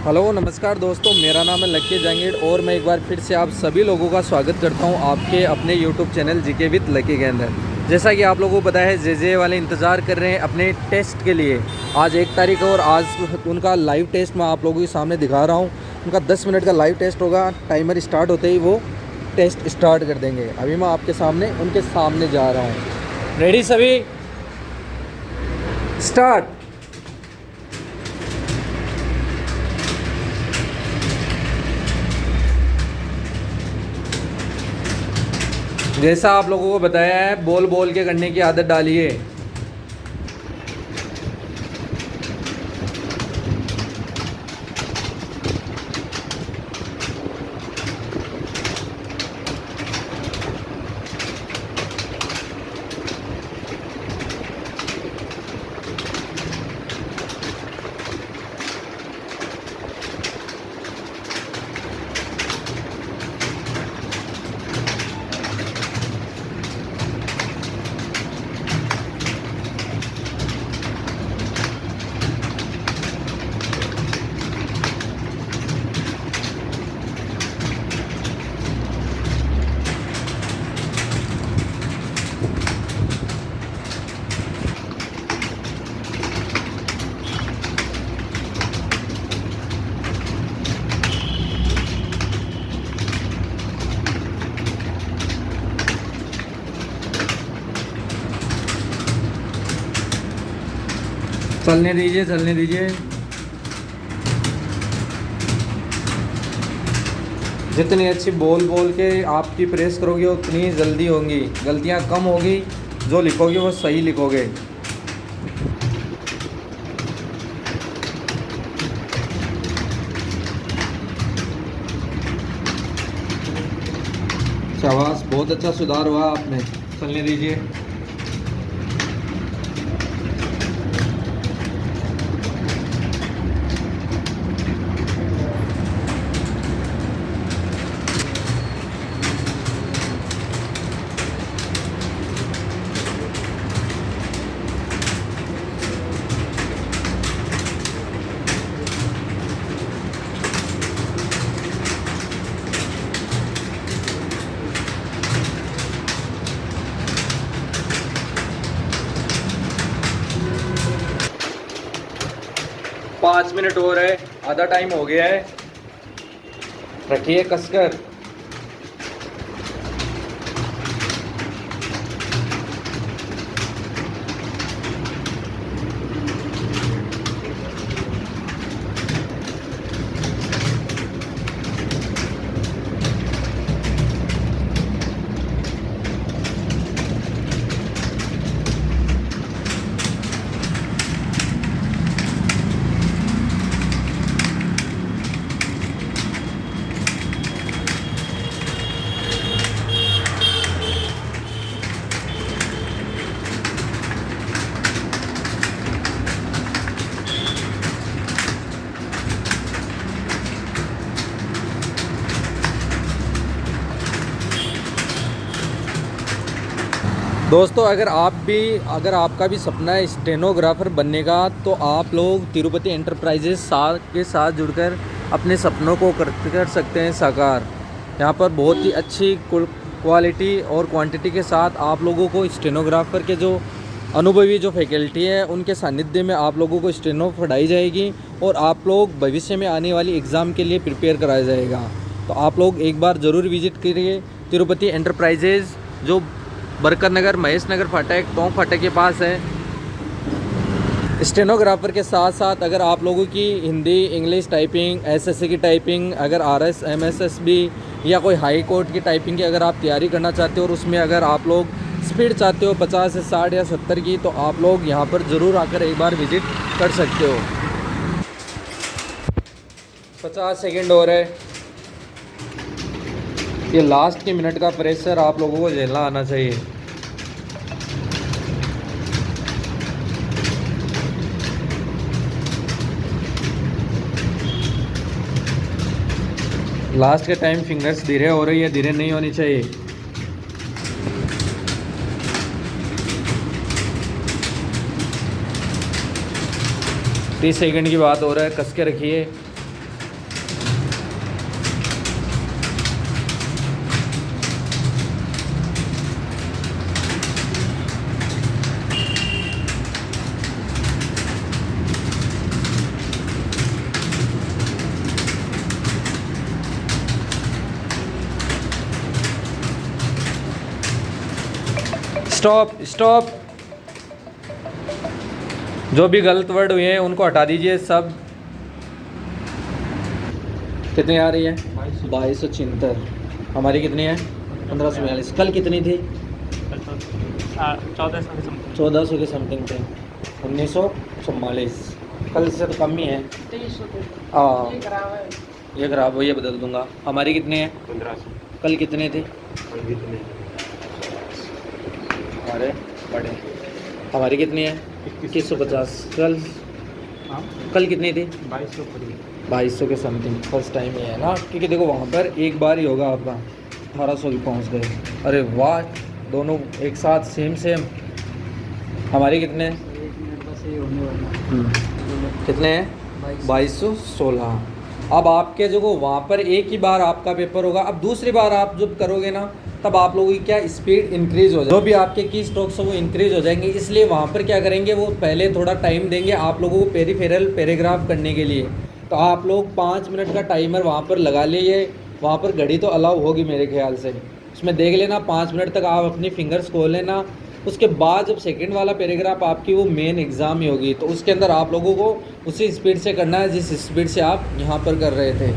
Hello नमस्कार दोस्तों, मेरा नाम है लक्की जहांगीर और मैं एक बार फिर से आप सभी लोगों का स्वागत करता हूं आपके अपने YouTube channel GK with lucky के अंदर। जैसा कि आप लोगों को पता है, जे वाले इंतज़ार कर रहे हैं अपने टेस्ट के लिए। आज 1 तारीख और आज उनका लाइव टेस्ट मैं आप लोगों के सामने दिखा रहा हूं। उनका 10 मिनट का लाइव टेस्ट होगा। टाइमर स्टार्ट होते ही वो टेस्ट स्टार्ट कर देंगे। अभी मैं आपके सामने उनके सामने जा रहा हूँ। रेडी सभी, स्टार्ट। जैसा आप लोगों को बताया है, बोल बोल के करने की आदत डालिए। चलने दीजिए, चलने दीजिए। जितनी अच्छी बोल बोल के आपकी प्रेस करोगे उतनी जल्दी होंगी, गलतियां कम होगी। जो लिखोगे वो सही लिखोगे। शाबाश, बहुत अच्छा सुधार हुआ आपने। चलने दीजिए। पाँच मिनट हो रहे, आधा टाइम हो गया है। रखिए कसकर। दोस्तों, अगर आपका भी सपना है स्टेनोग्राफर बनने का, तो आप लोग तिरुपति एंटरप्राइजेस के साथ जुड़कर अपने सपनों को कर सकते हैं साकार। यहाँ पर बहुत ही अच्छी क्वालिटी और क्वांटिटी के साथ आप लोगों को स्टेनोग्राफर के जो अनुभवी जो फैकल्टी है उनके सानिध्य में आप लोगों को स्टेनो पढ़ाई जाएगी और आप लोग भविष्य में आने वाली एग्ज़ाम के लिए प्रिपेयर कराया जाएगा। तो आप लोग एक बार ज़रूर विजिट करिए तिरुपति एंटरप्राइजेज, जो बरकर नगर, महेश नगर फाटक, टोंक फाटक के पास है। स्टेनोग्राफर के साथ साथ अगर आप लोगों की हिंदी, इंग्लिश टाइपिंग, एसएससी की टाइपिंग, अगर आरएस, एमएसएसबी या कोई हाई कोर्ट की टाइपिंग की अगर आप तैयारी करना चाहते हो और उसमें अगर आप लोग स्पीड चाहते हो 50 से 60 या 70 की, तो आप लोग यहाँ पर ज़रूर आकर एक बार विजिट कर सकते हो। 50 सेकेंड हो रहे। ये लास्ट के मिनट का प्रेशर आप लोगों को झेलना आना चाहिए। लास्ट के टाइम फिंगर्स धीरे हो रही है, धीरे नहीं होनी चाहिए। 30 सेकंड की बात हो रहा है, कस के रखिए। Stop stop. जो भी गलत वर्ड हुए हैं उनको हटा दीजिए सब। कितनी आ रही है? 2276। हमारी कितनी है? 1542। कल कितनी थी? 1400 के समथिंग थे। 1944। कल से तो कम ही है। हाँ ये खराब हो, ये बदल दूंगा। हमारी कितनी है? 1500। कल कितने थे? हमारे बड़े। हमारी कितनी है? 2150। कल कितनी थी? 2200 के समथिंग। फर्स्ट टाइम ही है ना, क्योंकि देखो वहाँ पर एक बार ही होगा आपका। 1800 भी पहुँच गए। अरे वाह, दोनों एक साथ सेम सेम। हमारी कितने? कितने हैं? 2216। अब आपके जो वहाँ पर एक ही बार आपका पेपर होगा, अब दूसरी बार आप जब करोगे ना तब आप लोगों की क्या स्पीड इंक्रीज़ हो जाएगी, जो भी आपके की स्ट्रोक्स हैं वो इंक्रीज़ हो जाएंगे। इसलिए वहाँ पर क्या करेंगे, वो पहले थोड़ा टाइम देंगे आप लोगों को पेरीफेरल पैराग्राफ करने के लिए। तो आप लोग 5 मिनट का टाइमर वहाँ पर लगा लीजिए। वहाँ पर घड़ी तो अलाउ होगी मेरे ख्याल से, उसमें देख लेना 5 मिनट तक आप अपनी फिंगर्स खोल लेना। उसके बाद जब सेकंड वाला पैराग्राफ आपकी वो मेन एग्ज़ाम ही होगी, तो उसके अंदर आप लोगों को उसी स्पीड से करना है जिस स्पीड से आप यहाँ पर कर रहे थे।